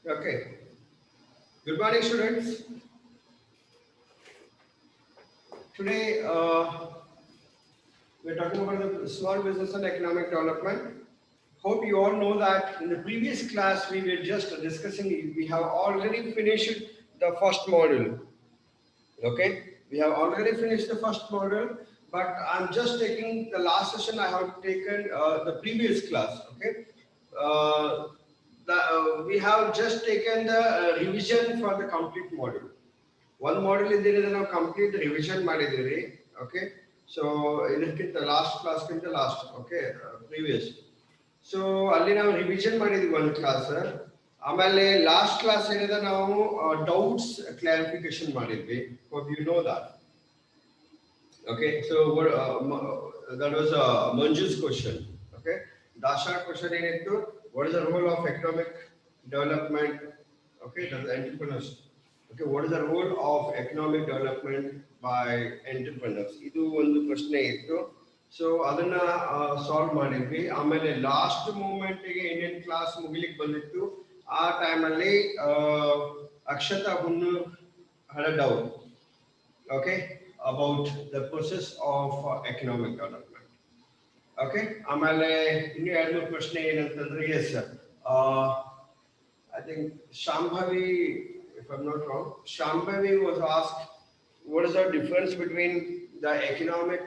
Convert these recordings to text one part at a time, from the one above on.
Okay. Good morning, students. Today we're talking about the small business and economic development. Hope you all know that in the previous class we were just discussing. We have already finished the first module. Okay, we have already finished the first module, but I'm just taking the last session. I have taken the previous class. Okay, uh, we have just taken the revision for the complete module. One model ಇದ್ದಿರೋದು ನಾವು complete revision ಮಾಡಿದ್ದೀವಿ okay so ಇದಕ್ಕಿಂತ last ಕ್ಲಾಸ್ಗಿಂತ last okay previous so ಅಲ್ಲಿ ನಾವು revision ಮಾಡಿದ್ವಿ ಒಂದು class ಆಮೇಲೆ ಲಾಸ್ಟ್ ಕ್ಲಾಸ್ ಏನಿದೆ ನಾವು ಡೌಟ್ಸ್ ಕ್ಲಾರಿಫಿಕೇಶನ್ ಮಾಡಿದ್ವಿ hope you know that okay so that was Manju's question okay Dasha question ಏನಿತ್ತು what is the role of economic development okay that's the entrepreneurs okay what is the role of economic development by entrepreneurs ಇದು ಒಂದು ಪ್ರಶ್ನೆ ಇತ್ತು so ಅದನ್ನ solve ಮಾಡಿದ್ವಿ ಆಮೇಲೆ last moment ಗೆ Indian class ಮುಗಿಲಿಕ್ಕೆ ಬಂದಿತ್ತು ಆ ಟೈಮ್ ಅಲ್ಲಿ Akshata ಹುನ್ನೂರ್ had a doubt okay about the process of economic development okay ಆಮೇಲೆ ಇನ್ನು ಎರಡು ಮೂರು ಪ್ರಶ್ನೆ ಏನಂತಂದ್ರೆ S I think Shambhavi, if I'm not wrong, Shambhavi was asked what is the difference between the economic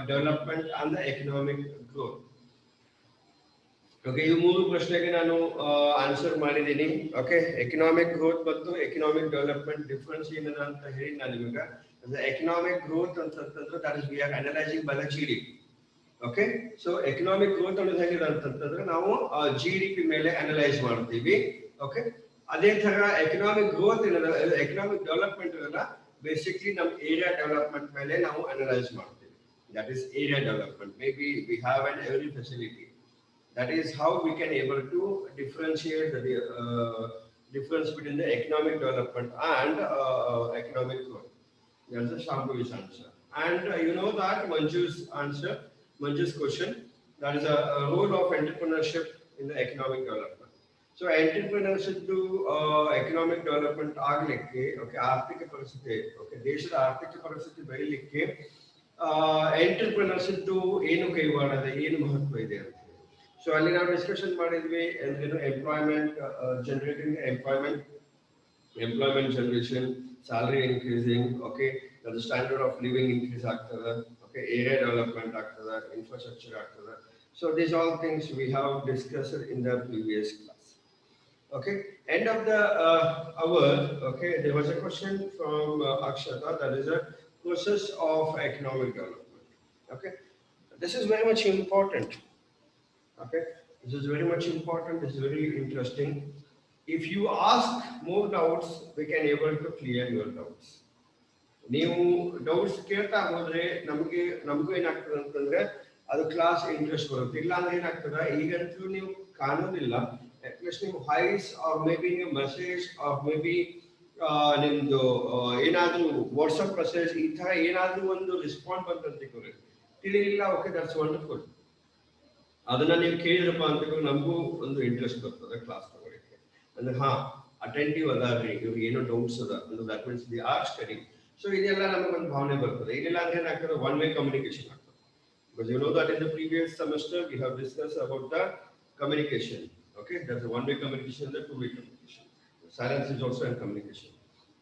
development and the economic growth. Okay, you ಮೂರು ಪ್ರಶ್ನೆಗೆ ನಾನು answer ಮಾಡಿದ್ದೀನಿ ಓಕೆ ಎಕನಾಮಿಕ್ ಗ್ರೋತ್ ಮತ್ತು ಎಕನಾಮಿಕ್ ಡೆವಲಪ್ಮೆಂಟ್ ಡಿಫರೆನ್ಸ್ ಏನಿದೆ ಅಂತ ಹೇಳಿ ನಾನು ನಿಮಗೆ ಎಕನಾಮಿಕ್ ಗ್ರೋತ್ ಅಂತಂದ್ರೆ that is we are analysing by the G D P okay so economic growth ಅನ್ನೋದು ಹೇಗಿದೆ ಅಂತಂದ್ರೆ ನಾವು ಜಿ ಡಿ ಪಿ ಮೇಲೆ ಅನಲೈಸ್ ಮಾಡ್ತೀವಿ ಓಕೆ ಅದೇ ತರ ಎಕನಾಮಿಕ್ ಗ್ರೋತ್ ಏನದ ಎಕನಾಮಿಕ್ ಡೆವಲಪ್ಮೆಂಟ್ ಇರಲ್ಲ ಬೇಸಿಕ್ಲಿ ನಮ್ಮ ಏರಿಯಾ ಡೆವಲಪ್ಮೆಂಟ್ ಮೇಲೆ ನಾವು ಅನಲೈಸ್ ಮಾಡ್ತೀವಿ that is area development may be we have an every facility that is how we can able to differentiate the difference between the economic development and economic growth. That's the Shambhavi's answer. And you know that Manju's answer, Manju's question, that is a role of entrepreneurship in the economic development. So entrepreneurship to economic development ಆಗಲಿಕ್ಕೆ okay ಆರ್ಥಿಕ ಪರಿಸ್ಥಿತಿ okay ದೇಶದ ಆರ್ಥಿಕ ಪರಿಸ್ಥಿತಿ ಬೆಳಿಲಿಕ್ಕೆ entrepreneurship ಏನು ಕೈವಾಡ ಇದೆ ಏನು ಮಹತ್ವ ಇದೆ ಅಂತ ಸೊ ಅಲ್ಲಿ ನಾವು ಡಿಸ್ಕಷನ್ ಮಾಡಿದ್ವಿ ಏನು employment generating employment generation salary increasing okay ಅದು ಸ್ಟ್ಯಾಂಡರ್ಡ್ ಆಫ್ ಲಿವಿಂಗ್ ಇನ್ಕ್ರೀಸ್ ಆಗ್ತದೆ ಓಕೆ ಏರಿಯಾ ಡೆವಲಪ್ಮೆಂಟ್ ಆಗ್ತದೆ ಇನ್ಫ್ರಾಸ್ಟ್ರಕ್ಚರ್ ಆಗ್ತದೆ so these all things we have discussed in the previous class okay end of the hour okay there was a question from Akshata that is a process of economic development okay this is very much important. Okay, this is very much important. This is very interesting. If you ask more doubts, we can able to clear your doubts. ನೀವು doubts ಕೇಳ್ತಾ ಹೋದ್ರೆ ನಮಗೂ ಏನಾಗ್ತದೆ ಅಂತಂದ್ರೆ ಅದು class interest ಬರುತ್ತೆ ಇಲ್ಲ ಅಂದ್ರೆ ಏನಾಗ್ತದೆ ಈಗಂತೂ ನೀವು ಕಾಣೋದಿಲ್ಲ ಅಟ್ಲೀಸ್ಟ್ ನೀವು ವಾಯ್ಸ್ ಆರ್ ಮೇ ಬಿ ನೀವು ಮೆಸೇಜ್ ಆರ್ ಮೇ ಬಿ ನಿಮ್ದು ಏನಾದ್ರೂ ವಾಟ್ಸಪ್ ಮೆಸೇಜ್ ಈ ತರ ಏನಾದ್ರೂ ಒಂದು ರೆಸ್ಪಾಂಡ್ ಬಂತಂತ ತಿಳಿಲಿಲ್ಲ ಓಕೆ ದಟ್ಸ್ ವಂಡರ್ಫುಲ್ ಅದನ್ನ ನೀವು ಕೇಳಿದ್ರಪ್ಪ ಅಂತ ನಮಗೂ ಒಂದು ಇಂಟ್ರೆಸ್ಟ್ ಬರ್ತದೆ ಕ್ಲಾಸ್ ತಗೊಳ್ಳಿಕ್ಕೆ ಅಂದ್ರೆ ಹಾ ಅಟೆಂಟಿವ್ ಅದಾರ್ರಿ ಇವ್ರಿಗೆ ಏನೋ ಡೌಟ್ಸ್ ಅದ ಅಂದ್ರೆ that means they are study so ಇದೆಲ್ಲ ನಮಗೊಂದು ಭಾವನೆ ಬರ್ತದೆ ಇದೆಲ್ಲ ಅಂದ್ರೆ ಏನಾಗ್ತದೆ ಒನ್ ವೇ ಕಮ್ಯುನಿಕೇಶನ್ ಆಗ್ತದೆ because you know that in the previous semester we have discussed about the communication okay there's a one way communication and the two way communication silence is also in communication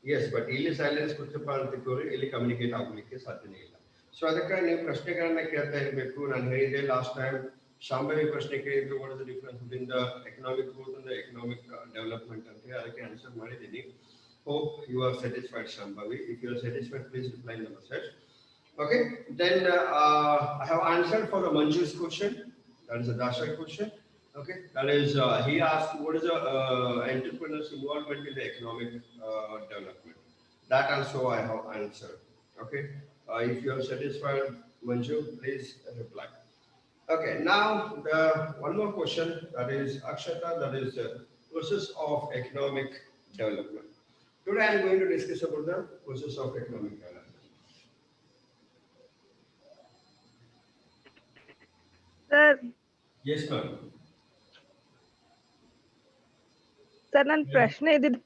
yes but ಇಲ್ಲಿ silence ಕೊಟ್ಟಪ್ಪ ಅಂತ ಇಲ್ಲಿ communicate ಆಗಲಿಕ್ಕೆ ಸಾಧ್ಯನೇ ಇಲ್ಲ so ಅದಕ್ಕೆ ನೀವು ಪ್ರಶ್ನೆಗಳನ್ನ ಕೇಳ್ತಾ ಇರಬೇಕು ನಾನು ಹೇಳಿದೆ ಲಾಸ್ಟ್ ಟೈಮ್ Shambhavi ಪ್ರಶ್ನೆ ಕೇಳಿದ್ರು what is the difference between the economic growth and the economic development ಅಂತ ಅದಕ್ಕೆ ಆನ್ಸರ್ ಮಾಡಿದ್ದೀನಿ hope you are satisfied Shambhavi if you are satisfied please reply in the message okay then I have answered for the Manju's question that is a Dasha question okay that is he asked what is the entrepreneur's involvement in the economic development that also I have answered okay if you are satisfied Manju please reply. Okay, now the one more question that is Akshata, that is the process of economic development. Today I am going to discuss about the process of economic development. Sir, Yes, ma'am. Sir ನನ್ನ ಪ್ರಶ್ನೆ ಇದ್ದಿದ್ದು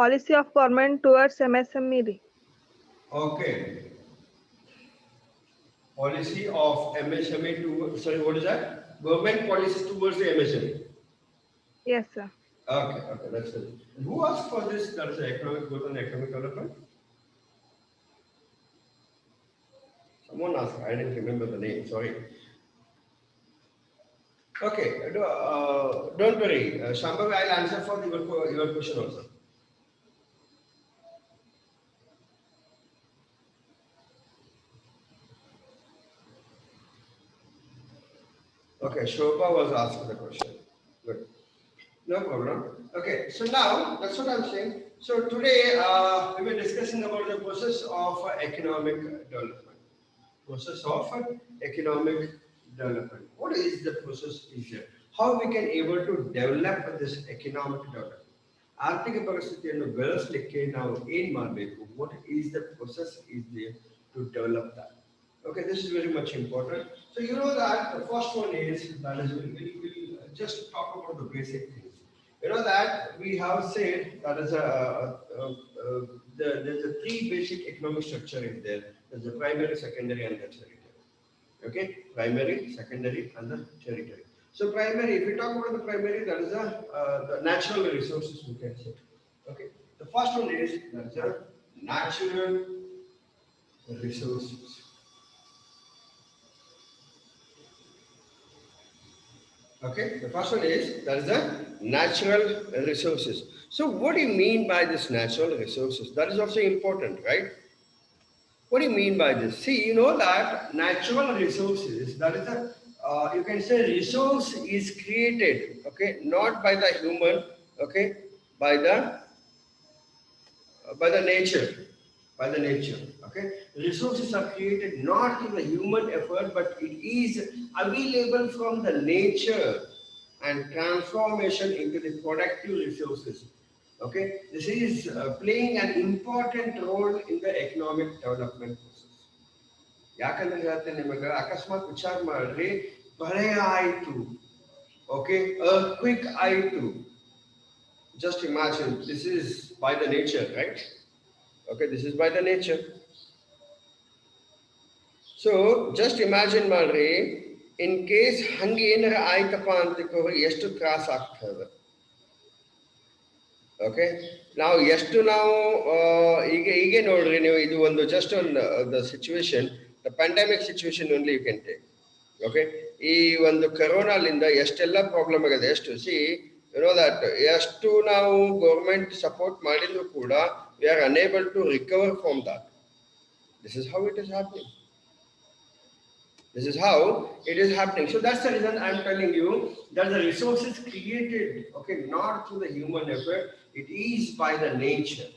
policy of government towards MSME ರೀ. Okay. Policy of MSME to, sorry, what is that? Government policies towards the MSME. Yes, sir. Okay, okay, that's it. Who asked for this? That is economic growth and economic development. Someone asked. I didn't remember the name. Sorry. Okay, don't worry. Shambhav, I'll answer for your question also. Okay, Shobha was asked the question. Good. No problem. Okay, so now that's what I'm saying. So today we were discussing about the process of economic development. Process of economic development. What is the process is here? How we can able to develop this economic development? ಆರ್ಥಿಕ ಪರಿಸ್ಥಿತಿಯನ್ನು ಬೆಳೆಸಲಿಕ್ಕೆ ನಾವು ಏನು ಮಾಡಬೇಕು? What is the process is there to develop that? Okay, this is very much important. So you know that the first one is that is we'll just talk about the basic things. You know that we have said that is there's a three basic economic structure in there. There's the primary, secondary, and the tertiary. Okay, primary, secondary, and the tertiary. So primary, if we talk about the primary, that is the natural resources we can say. Okay, the first one is that is the natural resources. Okay, the first one is that is the natural resources. So what do you mean by this natural resources? That is also important, right? What do you mean by this? See, you know that natural resources, that is the you can say resource is created, okay, not by the human, okay, by the nature, okay. Resources are created not through the human effort, but it is available from the nature and transformation into the productive resources. Okay, this is playing an important role in the economic development process. ಯಾಕಂದ್ರೆ ಹೇಳ್ತೇನೆ ನಿಮಗೆ ಅಕಸ್ಮಾತ್ ವಿಚಾರ ಮಾಡ್ರಿ, ಪ್ರಳಯ ಆಯಿತು, okay, earthquake ಆಯಿತು. Just imagine, this is by the nature, right? Okay, this is by the nature. So just imagine ಮಾಡ್ರಿ, in case ಹಂಗೆ ಏನಾರ ಆಯ್ತಪ್ಪ ಅಂತ ಎಷ್ಟು ತ್ರಾಸ ಆಗ್ತದೆ. ಓಕೆ, ನಾವು ಎಷ್ಟು ನಾವು ಈಗ ನೋಡ್ರಿ ನೀವು, ಇದು ಒಂದು ಜಸ್ಟ್ ಒಂದು the situation, the pandemic situation only you can take. Okay, ಈ ಒಂದು ಕರೋನಾಲಿಂದ ಎಷ್ಟೆಲ್ಲ ಪ್ರಾಬ್ಲಮ್ ಆಗಿದೆ, ಎಷ್ಟು ಸಿ ಯು ನೋ ದಟ್ ಎಷ್ಟು ನಾವು ಗೌರ್ಮೆಂಟ್ ಸಪೋರ್ಟ್ ಮಾಡಿದ್ರು ಕೂಡ we are unable to recover from that. This is how it is happening. This is how it is happening. So that's the reason I'm telling you that the resources created, okay, not through the human effort, it is by the nature.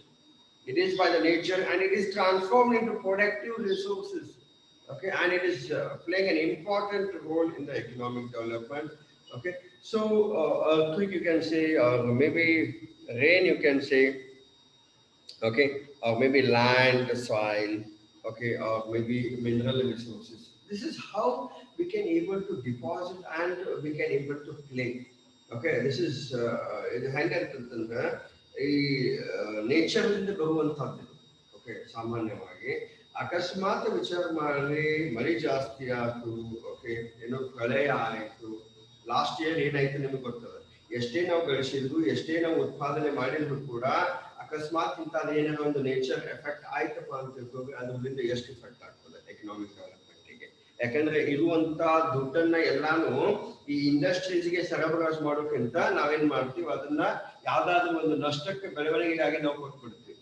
It is by the nature, and it is transformed into productive resources. Okay, and it is playing an important role in the economic development. Okay, so earthquake you can say, or maybe rain you can say, okay, or maybe land, soil, okay, or maybe mineral resources. This is how we can able to deposit and we can able to play. Okay, this is ಹೆಂಗಂತಂದ್ರೆ ಈ nature ಇಂದ ಬರುವಂತಹದ್ದು. Okay, ಸಾಮಾನ್ಯವಾಗಿ ಅಕಸ್ಮಾತ್ ವಿಚಾರ ಮಾಡಿ ಮಳೆ ಜಾಸ್ತಿ ಆಯ್ತು, okay, ಏನೋ ಪ್ರಳಯ ಆಯಿತು. ಲಾಸ್ಟ್ ಇಯರ್ ಏನಾಯ್ತು ನಿಮ್ಗೆ ಗೊತ್ತದ, ಎಷ್ಟೇ ನಾವು ಬೆಳೆಸಿದ್ರು, ಎಷ್ಟೇ ನಾವು ಉತ್ಪಾದನೆ ಮಾಡಿದ್ರು ಕೂಡ ಅಕಸ್ಮಾತ್ ಇಂಥದ್ದು ಏನಾರ ಒಂದು ನೇಚರ್ ಎಫೆಕ್ಟ್ ಆಯ್ತಪ್ಪ ಅಂತ ತಿಳ್ಕೊಂಡು ಅದರಿಂದ ಎಷ್ಟು ಎಫೆಕ್ಟ್ ಆಗ್ತದೆ ಎಕನಾಮಿಕ್ ಡೆವಲಪ್ಮೆಂಟ್ಗೆ. ಯಾಕಂದ್ರೆ ಇರುವಂತ ದುಡ್ಡನ್ನ ಎಲ್ಲಾನು ಈ ಇಂಡಸ್ಟ್ರೀಸ್ಗೆ ಸರಬರಾಜು ಮಾಡೋಕ್ಕಿಂತ ನಾವೇನ್ ಮಾಡ್ತೀವಿ, ಅದನ್ನ ಯಾವ್ದಾದ್ರು ಒಂದು ನಷ್ಟಕ್ಕೆ ಬೆಳವಣಿಗೆಗಾಗಿ ನಾವು ಕೊಟ್ಬಿಡ್ತೀವಿ.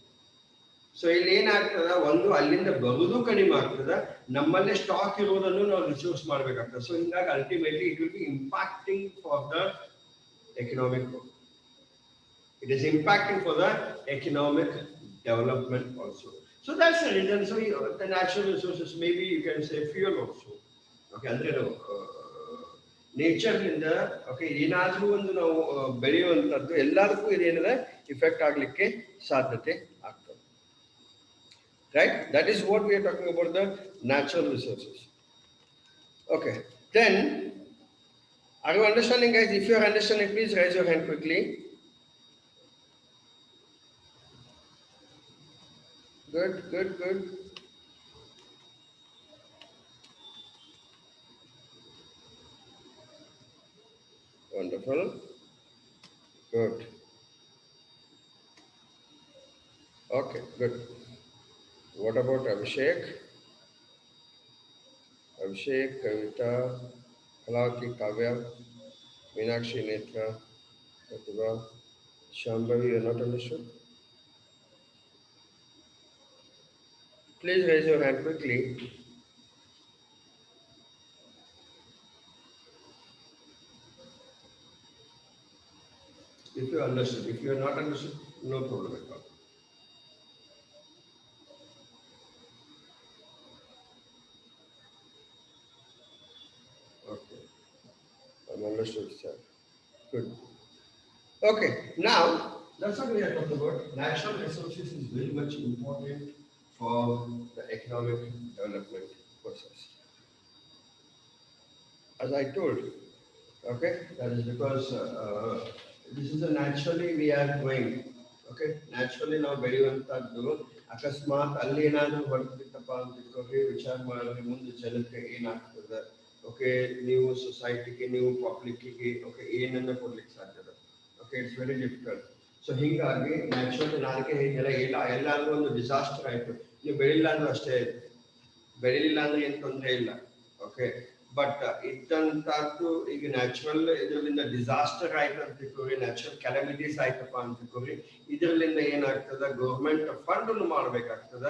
ಸೊ ಇಲ್ಲಿ ಏನಾಗ್ತದ, ಒಂದು ಅಲ್ಲಿಂದ ಬರುವುದು ಕಡಿಮೆ ಆಗ್ತದ, ನಮ್ಮಲ್ಲೇ ಸ್ಟಾಕ್ ಇರೋದನ್ನು ನಾವು ರಿಸೋರ್ಸ್ ಮಾಡ್ಬೇಕಾಗ್ತದೆ. ಸೊ ಹಿಂಗಾಗಿ ultimately it will be impacting for the economic growth. It is impacting for the economic development also. So that's the reason. So the natural resources, maybe you can say fuel also. Okay, ಅಂದ್ರೆ nature ನಿಂದ okay ಏನಾದ್ರೂ ಒಂದು ನಾವು ಬೆಳೆಯುವಂತದ್ದು ಎಲ್ಲದಕ್ಕೂ ಇದೇನಿದೆ effect ಆಗ್ಲಿಕ್ಕೆ ಸಾಧ್ಯತೆ ಆಗ್ತದೆ. Right? That is what we are talking about, the natural resources. Okay, then are you understanding, guys? If you are understanding, please raise your hand quickly. Good. Wonderful. Good. Okay, good. What about Abhishek? Abhishek, Kavita, Halaki, Kavya, Meenakshi, Netra, Pratibha, Shambhavi, you are not understood? Please raise your hand quickly. If you understood. If you are not understood, no problem at all. Okay, I'm understood, sir. Good. Okay, now that's what we are talking about. Natural resources is very much important for the economic development process. As I told, okay, that is because this is a naturally we are going. Okay, naturally ನಾವು ಬೆಳೆಯುವಂತದ್ದು ಅಕಸ್ಮಾತ್ ಅಲ್ಲಿ ಏನಾದರೂ ಹೊರಟಿತ್ತಪ್ಪ ಅಂತ ತಿಳ್ಕೊಳ್ರಿ ವಿಚಾರ ಮಾಡಿದ್ರೆ ಮುಂದೆ ಜನಕ್ಕೆ ಏನಾಗ್ತದೆ ಓಕೆ ನೀವು ಸೊಸೈಟಿಗೆ ನೀವು ಪಬ್ಲಿಕ್ಕಿಗೆ ಓಕೆ ಏನನ್ನ ಕೊಡ್ಲಿಕ್ಕೆ ಸಾಧ್ಯದ okay it's very difficult so ಹಿಂಗಾಗಿ ನ್ಯಾಚುರಲ್ ನಾಲ್ಕೆ ಹೇಳಿದೆಲ್ಲ ಎಲ್ಲಾದ್ರೂ ಒಂದು ಡಿಸಾಸ್ಟರ್ ಆಯ್ತು ನೀವು ಬೆಳಿಲ್ಲ ಅಂದ್ರೂ ಅಷ್ಟೇ ಬೆಳಿಲಿಲ್ಲ ಅಂದ್ರೆ ಏನು ತೊಂದರೆ ಇಲ್ಲ ಓಕೆ ಬಟ್ ಇದ್ದಂತದ್ದು ಈಗ ನ್ಯಾಚುರಲ್ ಇದರಿಂದ ಡಿಸಾಸ್ಟರ್ ಆಯ್ತು ಅಂತ ತಿಳ್ಕೊರಿ ನ್ಯಾಚುರಲ್ ಕ್ಯಾಲಮಿಟೀಸ್ ಆಯ್ತಪ್ಪ ಅಂತ ತಿಳ್ಕೊರಿ ಇದರಿಂದ ಏನಾಗ್ತದ ಗೌರ್ಮೆಂಟ್ ಫಂಡ್ ಮಾಡ್ಬೇಕಾಗ್ತದ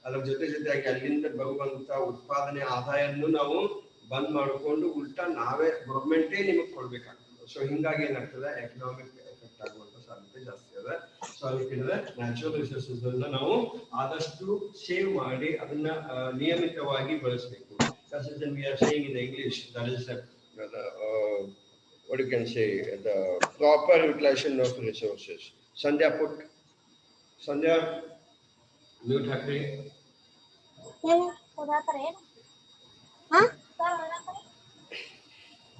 ಅದ್ರ ಜೊತೆಯಾಗಿ ಅಲ್ಲಿಂದ ಬರುವಂತ ಉತ್ಪಾದನೆ ಆದಾಯನ್ನು ನಾವು ಬಂದ್ ಮಾಡಿಕೊಂಡು ಉಲ್ಟಾ ನಾವೇ ಗೌರ್ಮೆಂಟೇ ನಿಮಗೆ ಕೊಡ್ಬೇಕಾಗ್ತದೆ ಸೊ ಹಿಂಗಾಗಿ ಏನಾಗ್ತದೆ ಎಕನಾಮಿಕ್ ಎಫೆಕ್ಟ್ ಆಗುವಂತ ಸಾಧ್ಯತೆ ಜಾಸ್ತಿ ಅದ ಸೊ ಅದಕ್ಕೆ ನ್ಯಾಚುರಲ್ ರಿಸೋರ್ಸಸ್ ನಾವು ಆದಷ್ಟು ಸೇವ್ ಮಾಡಿ ಅದನ್ನ ನಿಯಮಿತವಾಗಿ ಬಳಸಬೇಕು. That's what we are saying in English. That is what you can say, the proper utilization of resources. Sandhya, mute happy.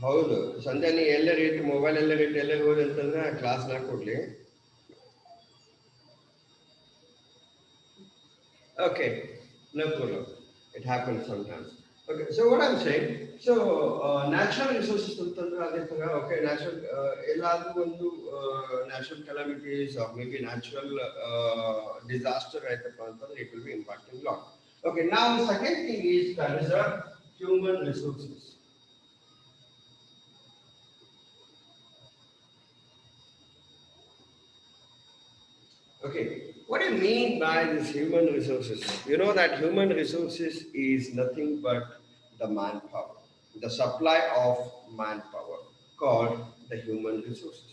ಹೌದು ಸಂಧ್ಯಾ ನೀ ಎಲ್ಲ ರೀತಿ ಮೊಬೈಲ್ ಎಲ್ಲ ರೀತಿ ಎಲ್ಲ ಹೋಗಿ ಅಂತಂದ್ರೆ ಕ್ಲಾಸ್ ನಾಕ್ ಕೊಡ್ಲಿ. Okay, no problem. It happens sometimes. Okay, so what I'm saying, so natural resources ಅಂತಂದ್ರೆ ಅದೇ ತರ okay natural ಎಲ್ಲಾದ್ರೂ ಒಂದು natural calamities or maybe natural disaster ಆಯ್ತಪ್ಪ ಅಂತಂದ್ರೆ it will be impacting a lot. Okay, now the second thing is that is human resources. Okay, what do you mean by this human resources? You know that human resources is nothing but the manpower, the supply of manpower called the human resources.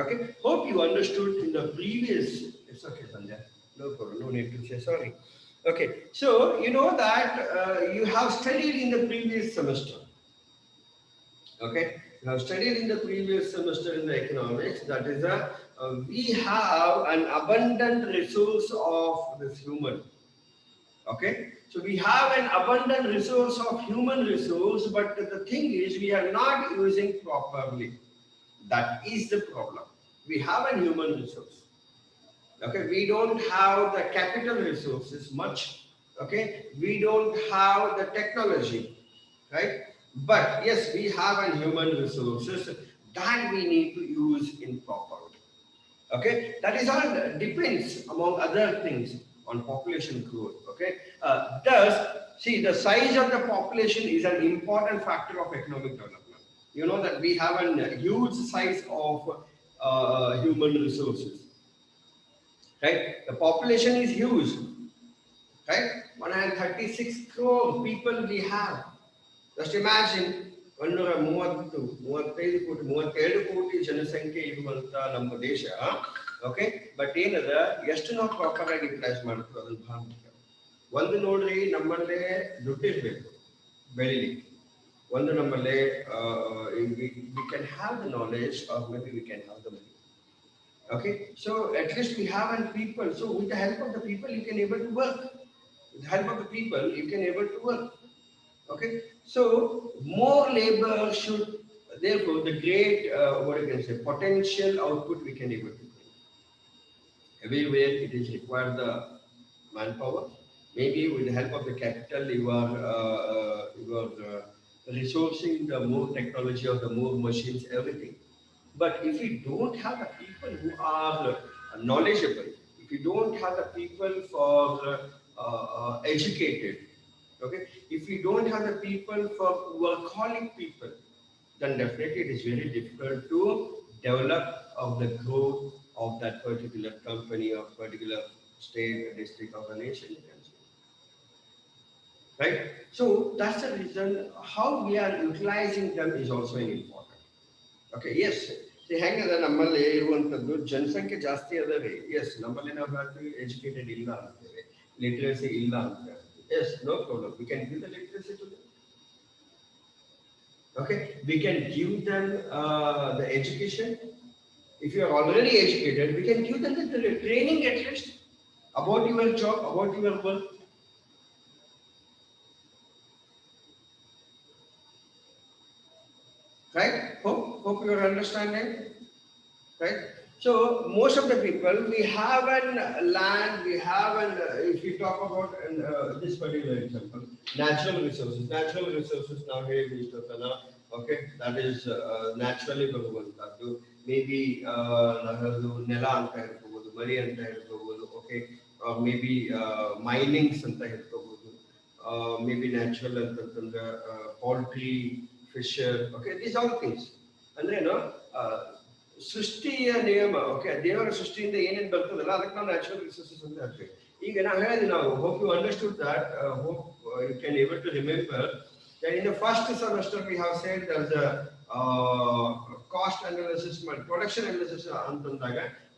Okay, hope you understood in the previous, it's okay Sandhya, no problem, no need to say sorry. Okay, so you know that you have studied in the previous semester. Okay, you have studied in the previous semester in the economics, that is we have an abundant resource of this human. Okay, so we have an abundant resource of human resource, but the thing is we are not using properly. That is the problem. We have a human resource. Okay, we don't have the capital resources much. Okay, we don't have the technology, right? But yes, we have a human resources that we need to use in proper way. Okay, that is all depends among other things on population growth. Okay, thus see the size of the population is an important factor of economic development. You know that we have a huge size of human resources, right? The population is huge, right? 136 crore people we have. Just imagine 135 ಕೋಟಿ ಜನಸಂಖ್ಯೆ ಇರುವಂತ ನಮ್ಮ ದೇಶ okay but ಏನದ ಎಷ್ಟು ನಾವು proper ಆಗಿ utilise ಮಾಡ್ತೀವಿ ಅದನ್ನ ಬಹಳ ಮುಖ್ಯ. ಒಂದು ನೋಡ್ರಿ ನಮ್ಮಲ್ಲೇ ದುಡ್ಡು ಇರ್ಬೇಕು ಬೆಳಿಲಿಕ್ಕೆ ಒಂದು ನಮ್ಮಲ್ಲೇ we can have the knowledge or maybe we can have the money. Okay, so at least we have and people, so with the help of the people you can able to work. With the help of the people you can able to work. Okay, so more labor should, therefore the great what you can say potential output we can able to bring. Everywhere it is required the manpower. Maybe with the help of the capital, you are resourcing the more technology or the more machines, everything. But if you don't have the people who are knowledgeable, if you don't have the people for educated, okay, if we don't have the people for workaholic people, then definitely it is very difficult to develop of the growth of that particular company or particular state, district, or a nation. You can say, right? So that's the reason how we are utilizing them is also important. Okay yes ಹೆಂಗದ ನಮ್ಮಲ್ಲಿ ಇರುವಂಥದ್ದು ಜನಸಂಖ್ಯೆ ಜಾಸ್ತಿ ಅದಾವೆ S ನಮ್ಮಲ್ಲಿ ನಾವು ಹೇಳ್ತೀವಿ educated ಇಲ್ಲ ಅಂತೇವೆ ಲಿಟ್ರಸಿ ಇಲ್ಲ ಅಂತ yes no problem we can give the literacy to them okay we can give them the education if you are already educated we can give them the training at least about your job about your work right hope you are understanding right? So most of the people, we have an land, we have an, if we talk about this particular example, natural resources. Natural resources now here is okay, that is naturally ಬರುವಂತದ್ದು. Maybe ನನ್ನದು ನೆಲ ಅಂತ ಹೇಳ್ಕೋಬಹುದು, ಮರಿ ಅಂತ ಹೇಳ್ಕೋಬಹುದು, okay, or maybe minings ಅಂತ ಹೇಳ್ಕೋಬಹುದು, maybe natural ಅಂತಂದ್ರೆ poultry, fisher, okay, these all things. ಅಂದ್ರೆ ಏನು ಸೃಷ್ಟಿಯ ನಿಯಮ ಓಕೆ ದೇವರ ಸೃಷ್ಟಿಯಿಂದ ಏನೇನು ಬರ್ತದಲ್ಲ ಅದಕ್ಕೆ ನಾವು ನ್ಯಾಚುರಲ್ ರಿಸೋರ್ಸಸ್ ಅಂತ ಹೇಳ್ತೀವಿ ಈಗ ನಾವು ಹೇಳಿದ್ವಿ ನಾವು hope you understood that hope you can able to remember that in the first semester we have said there's a cost analysis production analysis ಅಂತಂದಾಗ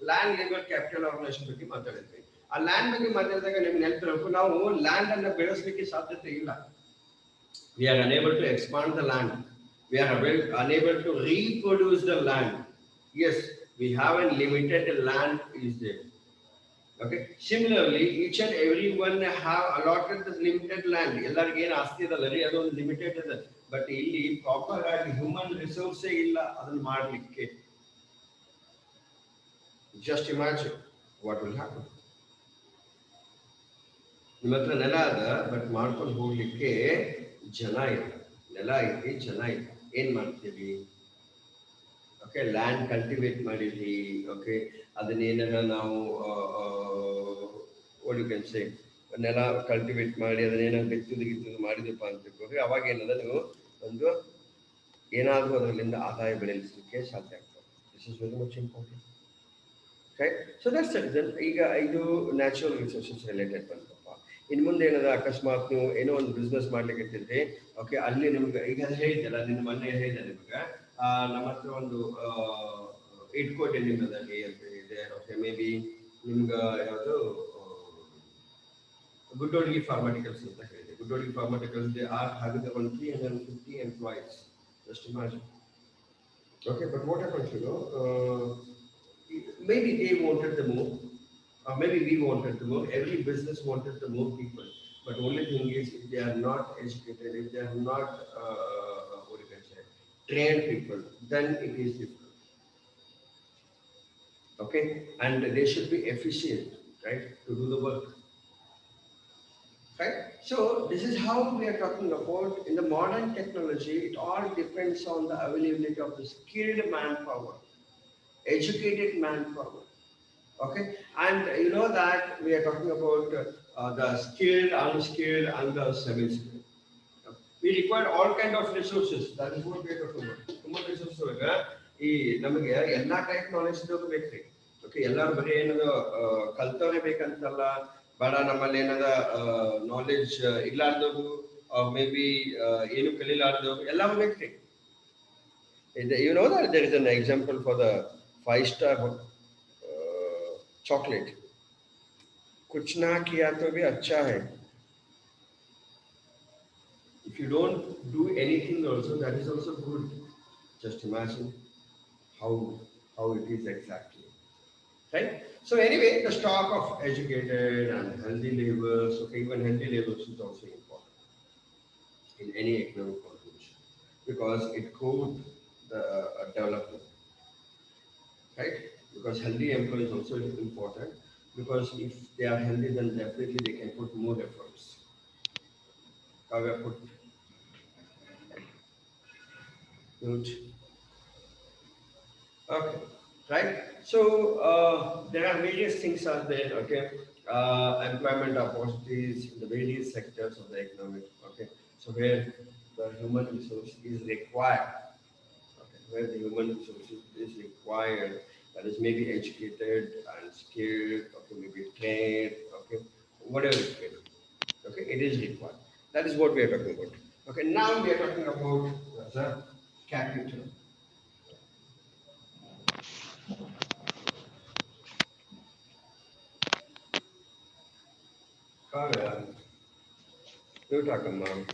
ಲ್ಯಾಂಡ್ ಲೇಬರ್ ಕ್ಯಾಪಿಟಲ್ ಆರ್ಗನೈಸೇಷನ್ ಬಗ್ಗೆ ಮಾತಾಡಿದ್ವಿ ಆ ಲ್ಯಾಂಡ್ ಬಗ್ಗೆ ಮಾತಾಡಿದಾಗ ನಿಮ್ಗೆ ನೆನಪಿರಬೇಕು ನಾವು ಲ್ಯಾಂಡ್ ಅನ್ನು ಬೆಳೆಸಲಿಕ್ಕೆ ಸಾಧ್ಯತೆ ಇಲ್ಲ we are unable to expand the land we are unable to reproduce the land. Yes, we have a limited land is there. Okay. Similarly, each and every one have allotted this limited land. ಎಲ್ಲರಿಗೆ ಏನು ಆಸ್ತಿ ಇದಲ್ಲ ರೀ ಅದೊಂದು limited ಇದೆ but ಇಲ್ಲಿ proper ಆಗಿ human ರಿಸೋರ್ಸೇ ಇಲ್ಲ ಅದನ್ನ ಮಾಡಲಿಕ್ಕೆ just imagine what will happen ನಿಮ್ಮ ಹತ್ರ ನೆಲ ಅದ ಬಟ್ ಮಾಡ್ಕೊಂಡು ಹೋಗ್ಲಿಕ್ಕೆ ಜನ ಇಲ್ಲ ನೆಲ ಐತಿ ಜನ ಇಲ್ಲ ಏನ್ ಮಾಡ್ತೀವಿ ಓಕೆ ಲ್ಯಾಂಡ್ ಕಲ್ಟಿವೇಟ್ ಮಾಡಿದ್ವಿ ಓಕೆ ಅದನ್ನೇನಾರ ನಾವು ವಾಟ್ ಯು ಕ್ಯಾನ್ ಸೇ ನೆಲ ಕಲ್ಟಿವೇಟ್ ಮಾಡಿ ಅದನ್ನೇನಾದ್ರು ಗಿತ್ತುದು ಮಾಡಿದಪ್ಪ ಅಂತ ತಿಳ್ಕೊಂಡ್ರೆ ಅವಾಗ ಏನದ ನೀವು ಒಂದು ಏನಾದರೂ ಅದರಿಂದ ಆದಾಯ ಬೆಳೆಸಲಿಕ್ಕೆ ಸಾಧ್ಯ ಆಗ್ತದೆ this is very much important right so that's reason ಈಗ ಇದು ನ್ಯಾಚುರಲ್ ರಿಸೋರ್ಸಸ್ ರಿಲೇಟೆಡ್ ಬಂತಪ್ಪ ಇನ್ನು ಮುಂದೆ ಏನದ ಅಕಸ್ಮಾತ್ ನೀವು ಏನೋ ಒಂದು ಬಿಸ್ನೆಸ್ ಮಾಡ್ಲಿಕ್ಕೆ ಇರ್ತಿದ್ರಿ ಓಕೆ ಅಲ್ಲಿ ನಿಮ್ಗೆ ಈಗ ಹೇಳಿದ್ದಲ್ಲ ನಿನ್ನ ಮೊನ್ನೆ ಹೇಳಿದೆ ನಿಮ್ಗೆ ನಮ್ಮ ಹತ್ರ ಒಂದು ಇಟ್ಕೋಟೆ ನಿಮ್ಮದಲ್ಲಿ ಅಂತ ಇದೆ ಓಕೆ ಮೇ ಬಿ ನಿಮ್ಗೆ ಯಾವುದು ಗುಡ್ಡೋಡಿಗೆ ಫಾರ್ಮಾಟಿಕಲ್ಸ್ ಅಂತ ಹೇಳಿದೆ ಗುಡ್ಡೋಡಿಗೆ pharmaceuticals they are having around 350 employees just imagine okay but what happens you know maybe they wanted the move or maybe we wanted to move every business wanted to move people but only thing is if they are not educated if they are not what you can say trained people then it is difficult okay and they should be efficient right to do the work right so this is how we are talking about in the modern technology it all depends on the availability of the skilled manpower educated manpower okay and you know that we are talking about the skilled unskilled and the semi skilled we require all kind of resources that is what we are talking about ತುಂಬಾ resource ಒಳಗ ಈ ನಮಗೆ ಎಲ್ಲಾ type knowledge ಇದ್ದವ್ರು ಬೇಕ್ರಿ okay ಎಲ್ಲರೂ ಬರೀ ಏನದ ಕಲ್ತವ್ರೆ ಬೇಕಂತಲ್ಲ ಬೇಡ ನಮ್ಮಲ್ಲಿ ಏನದ ನಾಲೆಜ್ ಇಲ್ಲಾರ್ದವ್ರು ಮೇ ಬಿ ಏನು ಕಲಿಲಾರ್ದವ್ರು ಎಲ್ಲರೂ ಬೇಕ್ರಿ you know that there is an example for the 5-star chocolate कुछ ना किया तो भी अच्छा है if you don't do anything also that is also good just imagine how it is exactly right so anyway the stock of educated and healthy laborers okay even healthy laborers is also important in any economic contribution because it could the development right because healthy employees also is important because if they are healthy, then definitely they can put more efforts. Kavya put huge. Okay, right. So there are various things out there. Okay, employment opportunities in the various sectors of the economy. Okay, so where the human resource is required. Okay, where the human resource is required, that is maybe educated and skilled. Okay, maybe trained. Okay, whatever it may be. Okay, it is required. That is what we are talking about. Okay, now we are talking about the capital. Kavya, you talk about.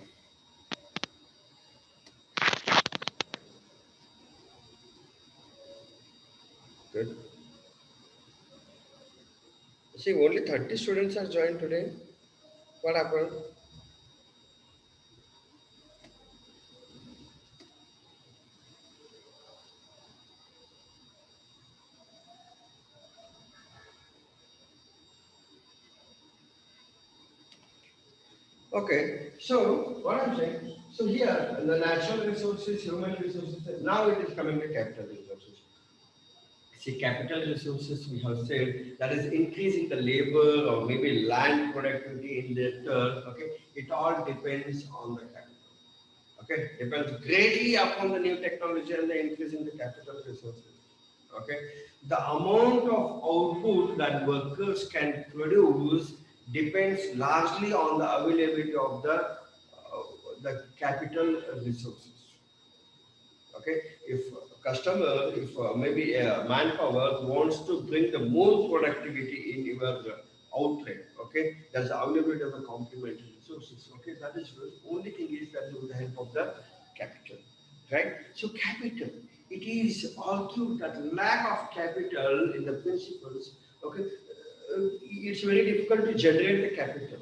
Good. See, only 30 students are joined today. What happened? Okay, so what I'm saying, so here the natural resources, human resources, now it is coming to capital resources. See, capital resources we have said that is increasing the labor or maybe land productivity in their turn. Okay, it all depends on the capital. Okay, depends greatly upon the new technology and the increase in the capital resources. Okay, the amount of output that workers can produce depends largely on the availability of the capital resources. Okay, if customer, if maybe manpower wants to bring the more productivity in your outlet, okay, that's the availability of the complementary resources. Okay, that is the only thing is that with the help of the capital, right? So capital, it is argued that lack of capital in the principles, okay, it's very difficult to generate the capital.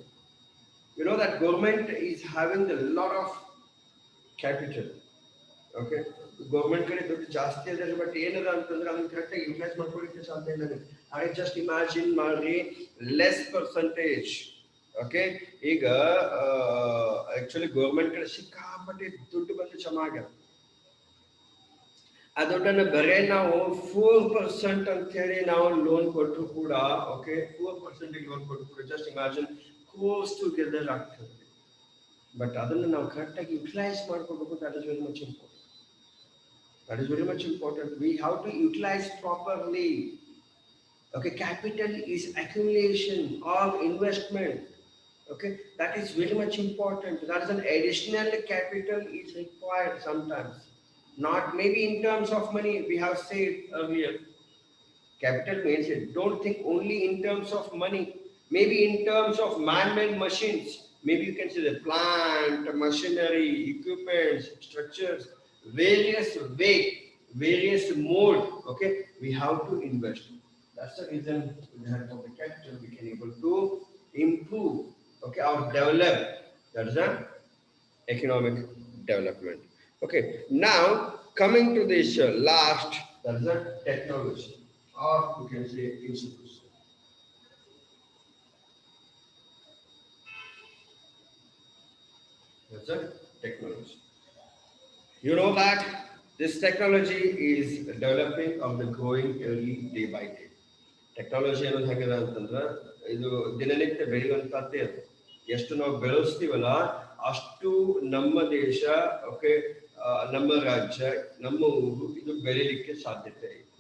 You know that government is having a lot of capital. Okay, government ಕಡೆ ದುಡ್ಡು ಜಾಸ್ತಿ ಅದ but ಏನದ ಅಂತಂದ್ರೆ ಅದನ್ನ ಕರೆಕ್ಟಾಗಿ utilise ಮಾಡ್ಕೊಳ್ಳಿಕ್ಕೆ ಸಾಧ್ಯ ಇಲ್ಲ. ಐ ಜಸ್ಟ್ ಇಮ್ಯಾಜಿನ್ ಮಾಡಿ ಲೆಸ್ ಪರ್ಸೆಂಟೇಜ್. ಓಕೆ, ಈಗ ಆಕ್ಚುಲಿ ಗೌರ್ಮೆಂಟ್ ಕಡೆ ಸಿಕ್ಕಾಪಟ್ಟೆ ದುಡ್ಡು ಬಂದು ಜಮಾ ಆಗ್ಯಾವ. ಆ ದುಡ್ಡನ್ನು ಬರೇ ನಾವು 4% ಅಂತ ಹೇಳಿ ನಾವು ಲೋನ್ ಕೊಟ್ಟರು ಕೂಡ, ಓಕೆ, 4% ಲೋನ್ ಕೊಟ್ಟರು ಕೂಡ ಜಸ್ಟ್ ಇಮ್ಯಾಜಿನ್ ಕ್ಲೋಸ್ ಟುಗೆದರ್ ಆಗ್ತದೆ. ಬಟ್ ಅದನ್ನು ನಾವು ಕರೆಕ್ಟಾಗಿ ಯುಟಿಲೈಸ್ ಮಾಡ್ಕೋಬೇಕು. That is very much important. That is very much important. We have to utilize properly. Okay, capital is accumulation or investment. Okay, that is very much important. That is an additional capital is required sometimes. Not maybe in terms of money. We have said earlier, capital means it. Don't think only in terms of money. Maybe in terms of man-made machines. Maybe you can see the plant, machinery, equipments, structures, various way, various mode. Okay, we have to invest. That's the reason with the help of the capital we can able to improve, okay, or develop. That's the economic development. Okay, now coming to this last, that's the technology, or you can say institution. That's the technology. You know that this technology is developing or the growing early day by day. Technology ಅನ್ನೋದು ಹೇಗಿದೆ ಅಂತಂದ್ರೆ ಇದು ದಿನನಿತ್ಯ ಬೆಳೆಯುವಂತದ್ದೇ. ಅದು ಎಷ್ಟು ನಾವು ಬೆಳೆಸ್ತೀವಲ್ಲ ಅಷ್ಟು ನಮ್ಮ ದೇಶ, ಓಕೆ, ನಮ್ಮ ರಾಜ್ಯ, ನಮ್ಮ ಊರು ಇದು ಬೆಳೀಲಿಕ್ಕೆ ಸಾಧ್ಯತೆ ಇದೆ.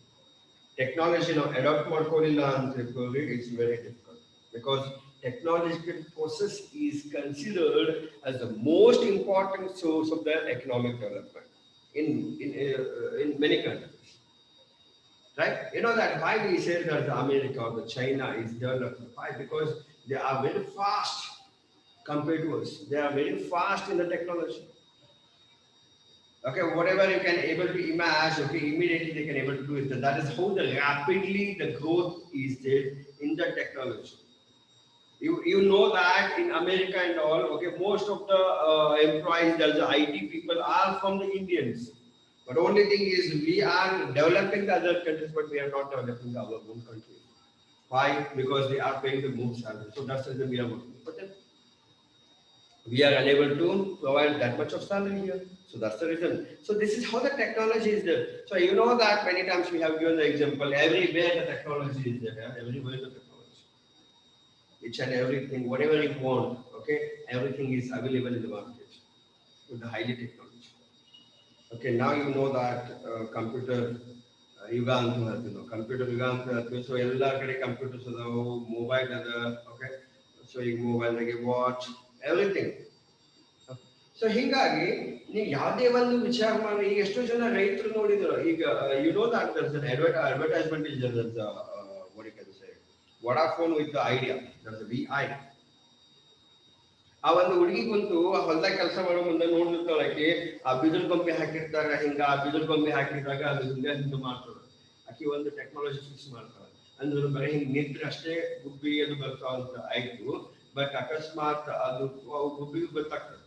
ಟೆಕ್ನಾಲಜಿ ನಾವು ಅಡಾಪ್ಟ್ ಮಾಡ್ಕೊಳ್ಳಿಲ್ಲ ಅಂತ ತಿಳ್ಕೊಳ್ಳಿ, it's very difficult. Because technological process is considered as the most important source of the economic development in many countries, right? You know that why we say that America or the China is developed. Why? Because they are very fast compared to us. They are very fast in the technology. Okay, whatever you can able to imagine, okay, immediately they can able to do it. That is how the rapidly the growth is there in the technology. You know that in America and all, okay, most of the employees, the IT people are from the Indians. But only thing is we are developing the other countries, but we are not developing our own country. Why? Because they are paying the most salary. So that's the reason we are working. But then we are unable to provide that much of salary here. So that's the reason. So this is how the technology is there. So you know that many times we have given the example, everywhere the technology is there. Yeah? Everywhere the technology. Each and everything, whatever you want, okay, everything is available in the market with the highly technology. Okay, now you know that computer ಯುಗ ಅಂತ ಹೇಳ್ತೀವಿ ನಾವು computer ಯುಗ ಅಂತ ಹೇಳ್ತೀವಿ so ಎಲ್ಲ ಕಡೆ computers ಅದಾವು ಮೊಬೈಲ್ ಅದ ಓಕೆ ಸೊ ಈಗ ಮೊಬೈಲ್ನಾಗೆ ವಾಚ್ ಎವ್ರಿಥಿಂಗ್ ಸೊ ಹಿಂಗಾಗಿ ನೀವು ಯಾವುದೇ ಒಂದು ವಿಚಾರ ಮಾಡಿ ಈಗ ಎಷ್ಟೋ ಜನ ರೈತರು ನೋಡಿದ್ರು ಈಗ you know that there's an advertisement is there what you can say Vodafone with the idea that's the VI ಆ ಒಂದು ಹುಡುಗಿ ಕುಂತು ಹೊಲದಾಗ ಕೆಲಸ ಮಾಡೋ ಮುಂದೆ ನೋಡ್ತಿರ್ತಾಳೆ ಆ ಬಿದಿರು ಗೊಂಬೆ ಹಾಕಿರ್ತಾರ ಹಿಂಗ ಆ ಬಿದಿರು ಗೊಂಬೆ ಹಾಕಿದಾಗ ಅದು ಹಿಂಗ ಮಾಡ್ತಾಳೆ ಆಕಿ ಒಂದು ಟೆಕ್ನಾಲಜಿ ಫಿಕ್ಸ್ ಮಾಡ್ತಾಳೆ ಅಂದ್ರೆ ಬರೀ ಹಿಂಗ್ ನಿಂತ್ರೆ ಅಷ್ಟೇ ಗುಬ್ಬಿ ಅದು ಬರ್ತಾವ ಅಂತ ಆಯ್ತು ಬಟ್ ಅಕಸ್ಮಾತ್ ಅದು ಗುಬ್ಬಿಗೆ ಗೊತ್ತಾಗ್ತದೆ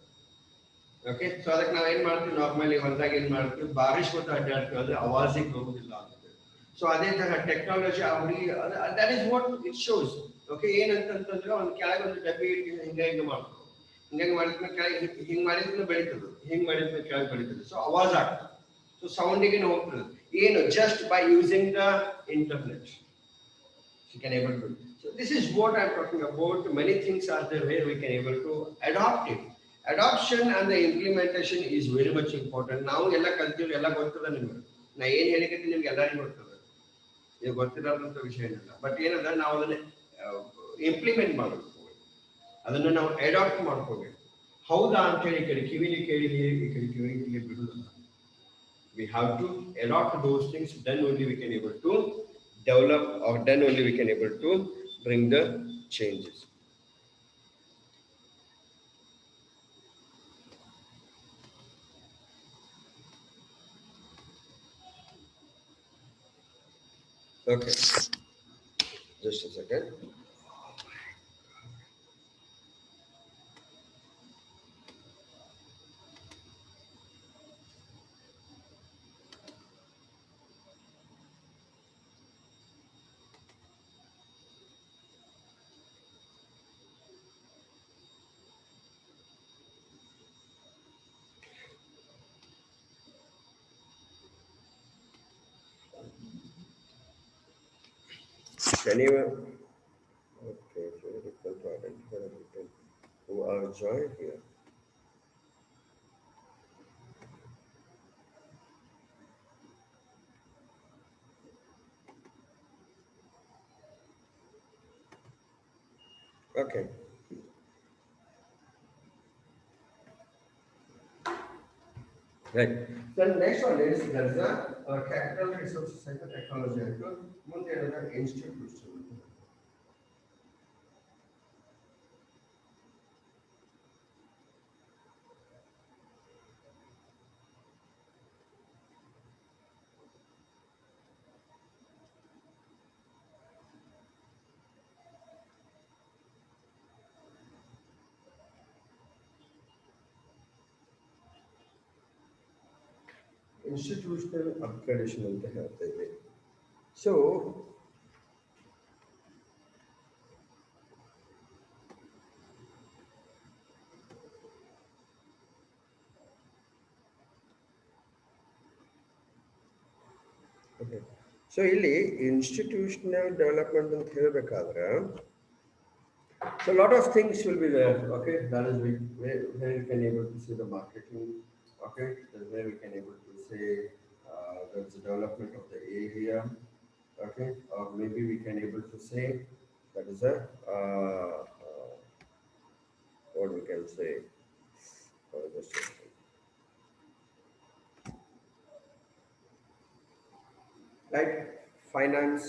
ಓಕೆ ಸೊ ಅದಕ್ಕೆ ನಾವ್ ಏನ್ ಮಾಡ್ತೀವಿ ನಾರ್ಮಲಿ ಹೊಲದಾಗ ಏನ್ ಮಾಡ್ತೀವಿ ಬಾರಿಶ್ ಹೊತ್ತು ಅಡ್ಡಾಡ್ತೀವಿ ಅಂದ್ರೆ ಅವಾಜಿಗೆ ಬರುವುದಿಲ್ಲ ಅಂತ ಸೊ ಅದೇ ತರ ಟೆಕ್ನಾಲಜಿ ಆ ಹುಡುಗಿ that is what it shows okay ಏನಂತಂದ್ರೆ ಒಂದು ಕೆಳಗೆ ಒಂದು ಡಬ್ಬಿ ಹಿಂಗ ಮಾಡ್ತಾರೆ ಹಿಂಗಾಗಿ ಮಾಡಿದ್ಮೇಲೆ ಕೆಳಗೆ ಹಿಂಗ್ ಮಾಡಿದ್ಮೇಲೆ ಬೆಳೀತದೆ ಹಿಂಗ್ ಮಾಡಿದ್ಮೇಲೆ ಕೆಳಗೆ ಬೆಳೀತದೆ ಸೊ ಅವಾಜ್ ಆಗ್ತದೆ ಸೊ ಸೌಂಡಿಗೆ ಹೋಗ್ತದೆ ಏನು just by using the internet you can able to so this is what I'm talking about many things are there where we can able to adopt it adoption and the implementation is very much important ನಾವು ಎಲ್ಲ ಕಲ್ತೀವಿ ಎಲ್ಲ ಗೊತ್ತದ ನಿಮ್ಗೆ ನಾ ಏನ್ ಹೇಳಿಕತ್ತೀನಿ ನಿಮ್ಗೆ ಎಲ್ಲರಿಗೂ ಗೊತ್ತದ ಇದು ಗೊತ್ತಿರೋದಂತ ವಿಷಯ ಏನಿಲ್ಲ ಬಟ್ ಏನಂದ್ರೆ ನಾವು ಅದನ್ನ ಇಂಪ್ಲಿಮೆಂಟ್ ಮಾಡಬೇಕು ಅದನ್ನು ನಾವು ಅಡಾಪ್ಟ್ ಮಾಡ್ಕೋಬೇಕು ಹೌದಾ ಅಂತ ಹೇಳಿ ಕಡೆ ಕಿವಿಲಿ ಕೇಳಿ ಈ ಕಡೆ ಕಿವಿಲಿ ಬಿಡುವುದಿಲ್ಲ we have to adopt those things then only we can able to develop or then only we can able to bring the changes okay just a second can you okay so difficult to identify the people who are joined here okay right so next one is there is a capital resources center technology ಮುಂದೆ ಏನಂದ್ರೆ institution institutional upgradation ಅಂತ ಹೇಳ್ತಾ ಇದ್ವಿ so okay so ಇಲ್ಲಿ institutional development ಅಂತ ಹೇಳಬೇಕಾದ್ರೆ so a lot of things will be there okay that is where you can able to see the marketing okay that's where we can able to say there's the development of the area okay or maybe we can able to say that is a what we can say like finance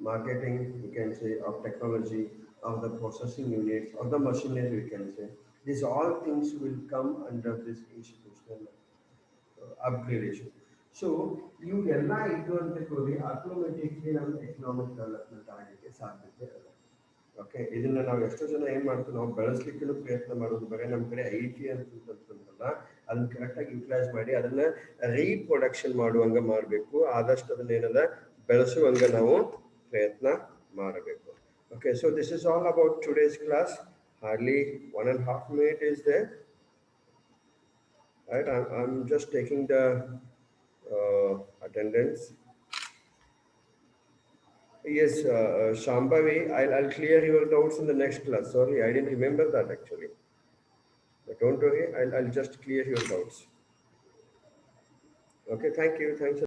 marketing we can say of technology of the processing units of the machinery we can say these all things will come under this institutional upgradation so you ಎಲ್ಲ ಇದು ಅಂತ ಹೇಳಿ automatically ನಮ್ಮ economic development ಆಗಲಿಕ್ಕೆ ಸಾಧ್ಯತೆ ಇದೆ okay ಇದನ್ನ ನಾವು ಎಷ್ಟೋ ಜನ ಏನ್ ಮಾಡ್ತೀವಿ ನಾವು ಬೆಳೆಸಲಿಕ್ಕೆ ಪ್ರಯತ್ನ ಮಾಡೋದು ಬರೀ ನಮ್ಮ ಕಡೆ ಐಟಿ ಅಂತಂತಂದ್ರಲ್ಲ ಅದನ್ನ ಕರೆಕ್ಟಾಗಿ ಯುಟಿಲೈಸ್ ಮಾಡಿ ಅದನ್ನ ರೀಪ್ರೊಡಕ್ಷನ್ ಮಾಡುವಂಗ ಮಾಡಬೇಕು ಆದಷ್ಟು ಅದನ್ನ ಏನದ ಬೆಳೆಸುವಂಗ ನಾವು ಪ್ರಯತ್ನ ಮಾಡಬೇಕು. Okay, so this is all about today's class. Hardly 1.5 minutes is there. Right, I'm just taking the attendance. Yes, Shambhavi, I'll clear your doubts in the next class. Sorry, I didn't remember that actually. But don't worry, I'll just clear your doubts. Okay, thank you. Thanks.